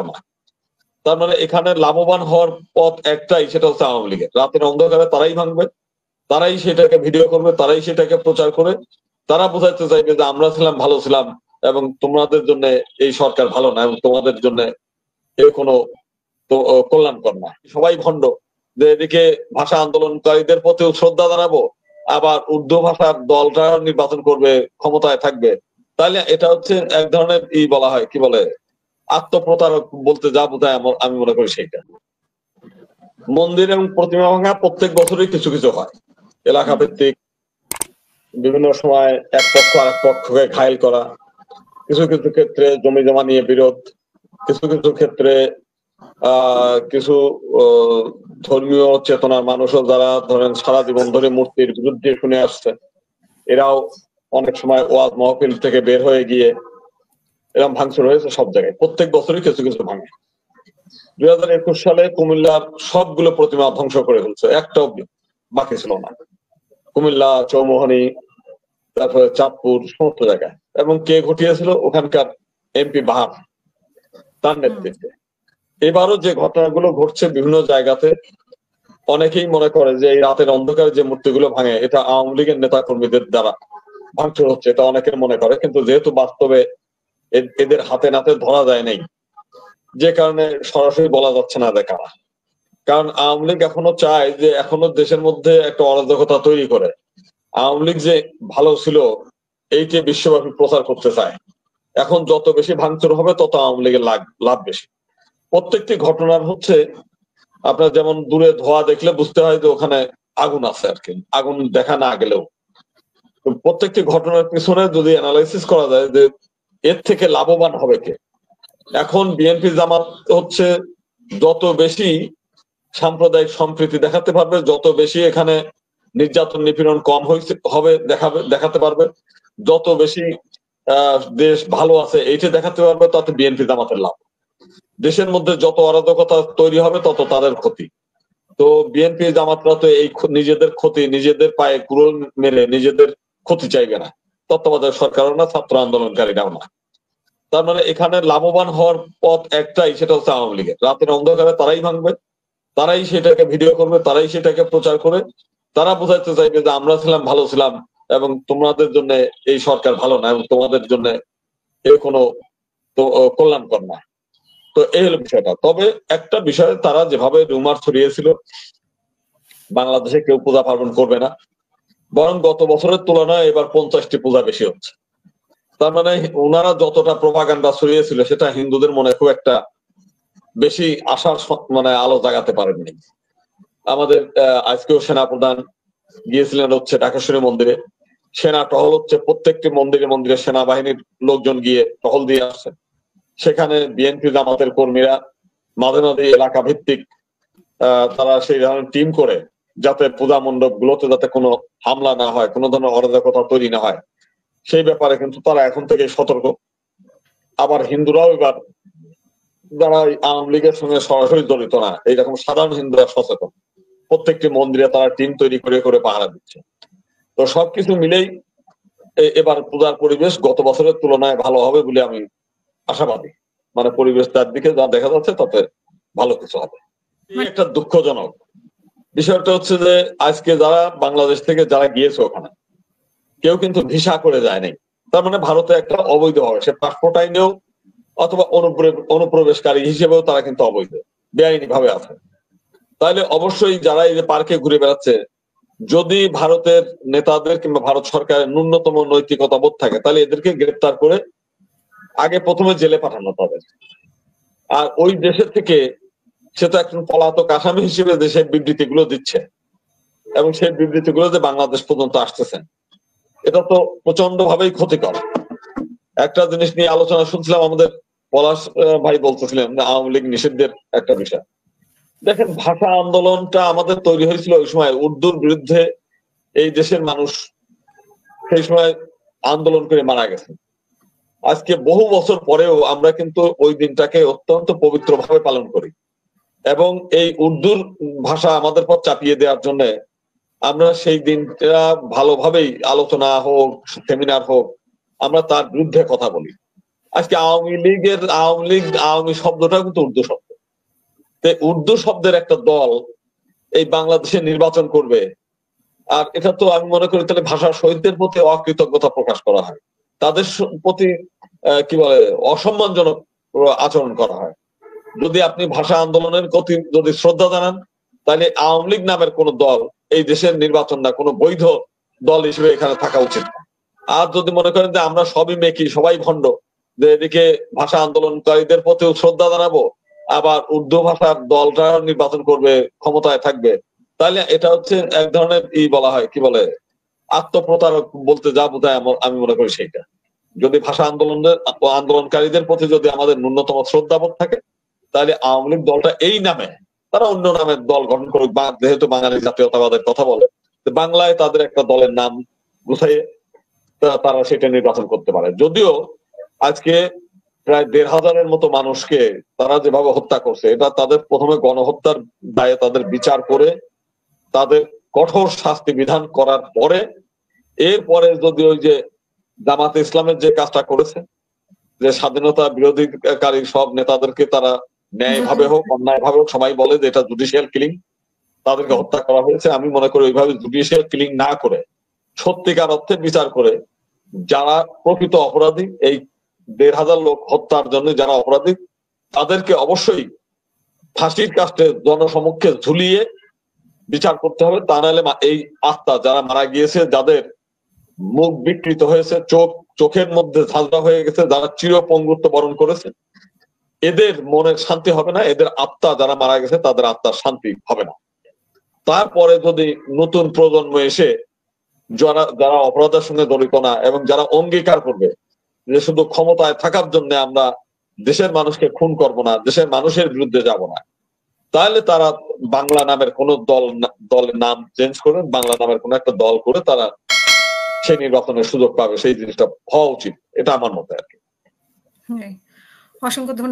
না। তার মানে এখানে লাভবান হওয়ার পথ একটাই, সেটা হচ্ছে আওয়ামী লীগের। রাতের অন্ধকারে তারাই ভাঙবে, তারাই সেটাকে ভিডিও করবে, তারাই সেটাকে প্রচার করে তারা বোঝাইতে চাইবে যে আমরা ছিলাম, ভালো ছিলাম, এবং তোমাদের জন্য এই সরকার ভালো না, এবং তোমাদের জন্য এ কোনো কল্যাণকর না। সবাই ভণ্ড, যে এদিকে ভাষা আন্দোলনকারীদের প্রতিও শ্রদ্ধা জানাবো, আবার উর্দু ভাষার দলটা নির্বাচন করবে, ক্ষমতায় থাকবে। তাহলে এটা হচ্ছে এক ধরনের বলা হয়, কি বলে, আত্মপ্রতারক বলতে যা বোঝায় আমি মনে করি সেইটা। মন্দির এবং প্রতিমা ভাঙা প্রত্যেক বছরই কিছু কিছু হয়, এলাকা ভিত্তিক, বিভিন্ন সময় এক পক্ষ আরেক পক্ষকে ঘায়েল করা, কিছু কিছু ক্ষেত্রে জমি জমা নিয়ে বিরোধ, কিছু কিছু ক্ষেত্রে কিছু ধর্মীয় চেতনার মানুষও যারা ধরেন সারা জীবন ধরে মূর্তির বিরুদ্ধে শুনে আসছে, এরাও অনেক সময় ওয়াজ মাহফিল থেকে বের হয়ে গিয়ে এরকম ভাঙচুর হয়েছে সব জায়গায়, প্রত্যেক বছরই কিছু কিছু ভাঙে। 2021 সালে কুমিল্লার সবগুলো প্রতিমা ধ্বংস করে ফেলছে, একটাও বাকি ছিল না। কুমিল্লা, চৌমোহনী, তারপরে চাঁদপুর, সমস্ত জায়গায়। এবং কে ঘটিয়েছিল? ওখানকার এমপি বাহার, তার নেতৃত্বে। এবারও যে ঘটনাগুলো ঘটছে বিভিন্ন জায়গাতে, অনেকেই মনে করে যে এই রাতের অন্ধকারে যে মূর্তিগুলো ভাঙে এটা আওয়ামী লীগের নেতা কর্মীদের দ্বারা ভাঙচুর হচ্ছে, এটা অনেকের মনে করে। কিন্তু যেহেতু বাস্তবে এদের হাতে নাতে ধরা যায় নাই, যে কারণে সরাসরি বলা যাচ্ছে না যে কারা। কারণ আওয়ামী লীগ এখনো চায় যে এখনো দেশের মধ্যে একটা অরাজকতা তৈরি করে আওয়ামী লীগ যে ভালো ছিল এইটি বিশ্বব্যাপী প্রচার করতে চায়। এখন যত বেশি ভাঙচুর হবে তত আওয়ামী লীগের লাভ বেশি। প্রত্যেকটি ঘটনার হচ্ছে আপনার যেমন দূরে ধোঁয়া দেখলে বুঝতে হয় যে ওখানে আগুন আছে আর কি, আগুন দেখা না গেলেও। প্রত্যেকটি ঘটনার পিছনে যদি অ্যানালাইসিস করা যায় যে এর থেকে লাভবান হবে কে, এখন বিএনপি জামাত হচ্ছে যত বেশি সাম্প্রদায়িক সম্প্রীতি দেখাতে পারবে, যত বেশি এখানে নির্যাতন নিপীড়ন কম হবে দেখাতে পারবে, যত বেশি দেশ ভালো আছে এইটা দেখাতে পারবে, তাতে বিএনপি জামাতের লাভ। দেশের মধ্যে যত অরাজকতা তৈরি হবে তত তাদের ক্ষতি। তো বিএনপি জামাতরা তো এই নিজেদের ক্ষতি, নিজেদের পায়ে কুড়োল মেরে নিজেদের ক্ষতি চাইবে না, তত্ত্বাবধায়ক সরকারও না, ছাত্র আন্দোলনকারীরাও না। তার মানে এখানে লাভবান হওয়ার পথ একটাই, সেটা হচ্ছে আওয়ামী লীগের। রাতের অন্ধকারে তারাই ভাঙবে, তারাই সেটাকে ভিডিও করবে, তারাই সেটাকে প্রচার করে তারা বোঝাইতে চাইবে যে আমরা ছিলাম, ভালো ছিলাম, এবং তোমাদের জন্য এই সরকার ভালো না, এবং তোমাদের জন্য এর কোনো কল্যাণকর না। তো এই হলো বিষয়টা। তবে একটা বিষয়, তারা যেভাবে রুমার ছড়িয়েছিল বাংলাদেশে কেউ পূজা পার্বণ করবে না, বরং গত বছরের তুলনায় এবার 50টি পূজা বেশি হচ্ছে। তার মানে ওনারা যতটা প্রোপাগান্ডা ছড়িয়েছিল সেটা হিন্দুদের মনে খুব একটা বেশি আশার মানে আলো জাগাতে পারেননি। আমাদের আজকেও সেনাপ্রধান গিয়েছিলেন হচ্ছে ঢাকেশ্বরী মন্দিরে, সেনা টহল হচ্ছে, প্রত্যেকটি মন্দিরে মন্দিরে সেনাবাহিনীর লোকজন গিয়ে টহল দিয়ে আসছে। সেখানে বিএনপি জামাতের কর্মীরা মাঝে মাঝে এলাকা ভিত্তিক তারা সেই ধরনের টিম করে যাতে পূজা মণ্ডপ গুলোতে যাতে কোনো হামলা না হয়, কোনো ধরনের অরাজকতা তৈরি না হয়, সেই ব্যাপারে কিন্তু তারা এখন থেকে সতর্ক। আবার হিন্দুরাও এবার, যারা আওয়ামী লীগের সঙ্গে সরাসরি জড়িত না, এইরকম সাধারণ হিন্দুরা সচেতন, প্রত্যেকটি মন্দিরে তারা টিম তৈরি করে করে পাহারা দিচ্ছে। তো সবকিছু মিলেই এবার পূজার পরিবেশ গত বছরের তুলনায় ভালো হবে বলে আমি আশাবাদী। মানে পরিবেশ তার দিকে যা দেখা যাচ্ছে তাতে ভালো কিছু হবে। একটা দুঃখজনক বিষয়টা হচ্ছে যে আজকে যারা বাংলাদেশ থেকে যারা গিয়েছে ওখানে কেউ কিন্তু ভিসা করে যায় নাই। তার মানে ভারতে একটা অবৈধ হবে, সে পাসপোর্ট আইনেও অথবা অনুপ্রবেশকারী হিসেবেও তারা কিন্তু অবৈধ, বেআইনি ভাবে আছে। তাহলে অবশ্যই যারা এই যে পার্কে ঘুরে বেড়াচ্ছে, যদি ভারতের নেতাদের কিংবা ভারত সরকারের ন্যূনতম নৈতিকতা বোধ থাকে তাহলে এদেরকে গ্রেপ্তার করে আগে প্রথমে জেলে পাঠানো হবে। আর ওই দেশের থেকে সে তো একজন পলাতক আসামি হিসেবে দেশের বিবৃতি গুলো দিচ্ছে, এবং সেই বিবৃতি গুলো যে বাংলাদেশ পর্যন্ত আসতেছে, এটা তো প্রচন্ড ভাবেই ক্ষতিকর। একটা জিনিস নিয়ে আলোচনা শুনছিলাম, আমাদের পলাশ ভাই বলতেছিলেন আওয়ামী লীগ নিষিদ্ধের একটা বিষয়। দেখেন, ভাষা আন্দোলনটা আমাদের তৈরি হয়েছিল ওই সময় উর্দুর বিরুদ্ধে। এই দেশের মানুষ সেই সময় আন্দোলন করে মারা গেছে। আজকে বহু বছর পরেও আমরা কিন্তু ওই দিনটাকে অত্যন্ত পবিত্র ভাবে পালন করি, এবং এই উর্দুর ভাষা আমাদের পর চাপিয়ে দেওয়ার জন্য আমরা সেই দিনটা ভালোভাবেই আলোচনা হোক, সেমিনার হোক, আমরা তার বিরুদ্ধে কথা বলি। আজকে আওয়ামী শব্দটা কিন্তু উর্দু শব্দ। উর্দু শব্দের একটা দল এই বাংলাদেশে নির্বাচন করবে, আর এটা তো আমি মনে করি তাহলে ভাষা শহীদদের প্রতি অকৃতজ্ঞতা প্রকাশ করা হয়, তাদের প্রতি কি বলে অসম্মানজনক আচরণ করা হয়। যদি আপনি ভাষা আন্দোলনের প্রতি যদি শ্রদ্ধা জানান, তাহলে আওয়ামী লীগ নামের কোন দল এই দেশের নির্বাচন না কোনো বৈধ দল হিসেবে এখানে থাকা উচিত না। আর যদি মনে করেন যে আমরা সবই মেকি, সবাই ভণ্ড, যে এদিকে ভাষা আন্দোলনকারীদের প্রতিও শ্রদ্ধা জানাবো, আবার উর্দু ভাষার দলটা নির্বাচন করবে, ক্ষমতায় থাকবে, তাহলে এটা হচ্ছে এক ধরনের বলা হয় কি বলে আত্মপ্রতারক বলতে যা বোঝায় আমি মনে করি সেইটা। যদি ভাষা আন্দোলনকারীদের প্রতি যদি আমাদের ন্যূনতম শ্রদ্ধাবোধ থাকে, তাহলে আওয়ামী লীগ দলটা এই নামে, তারা অন্য নামের দল গঠন করুক, বা যেহেতু বাঙালি জাতীয়তাবাদের কথা বলে, বাংলায় তাদের একটা দলের নাম গুছাইয়ে তারা সেটা নির্বাচন করতে পারে। যদিও আজকে প্রায় ১,৫০০-এর মতো মানুষকে তারা যেভাবে হত্যা করছে, এটা তাদের প্রথমে গণহত্যার দায়ে তাদের বিচার করে তাদের কঠোর শাস্তি বিধান করার পরে, এরপরে যদি ওই যে জামাতে ইসলামের যে কাজটা করেছে, যে স্বাধীনতা বিরোধীকারী সব নেতাদেরকে তারা ন্যায় ভাবে হোক অন্যায় ভাবে হোক, সবাই বলে যে এটা জুডিশিয়াল কিলিং, তাদেরকে হত্যা করা হয়েছে। আমি মনে করি ওইভাবে জুডিশিয়াল কিলিং না করে সত্যিকার অর্থে বিচার করে যারা প্রকৃত অপরাধী, এই ১,৫০০ লোক হত্যার জন্য যারা অপরাধী, তাদেরকে অবশ্যই ফাঁসির কাস্টে জনসমক্ষে ঝুলিয়ে বিচার করতে হবে। তা নাহলে এই আত্মা যারা মারা গিয়েছে, যাদের মুখ বিকৃত হয়েছে, চোখের মধ্যে ঝাঁঝরা হয়ে গেছে, যারা চিরপঙ্গুত্ব বরণ করেছে, এদের মনের শান্তি হবে না, এদের আত্মা যারা মারা গেছে তাদের আত্মার শান্তি হবে না। তারপরে যদি নতুন প্রজন্ম এসে যারা অপরাধের সঙ্গে জড়িত না, এবং যারা অঙ্গীকার করবে যে শুধু ক্ষমতায় থাকার জন্য আমরা দেশের মানুষকে খুন করব না, দেশের মানুষের বিরুদ্ধে যাব না, তাহলে তারা বাংলা নামের কোন দলের নাম চেঞ্জ করে বাংলা নামের কোন একটা দল করে তারা সেই নির্বাচনের সুযোগ পাবে, সেই জিনিসটা হওয়া উচিত, এটা আমার মতে আর কি। অসংখ্য ধন্যবাদ।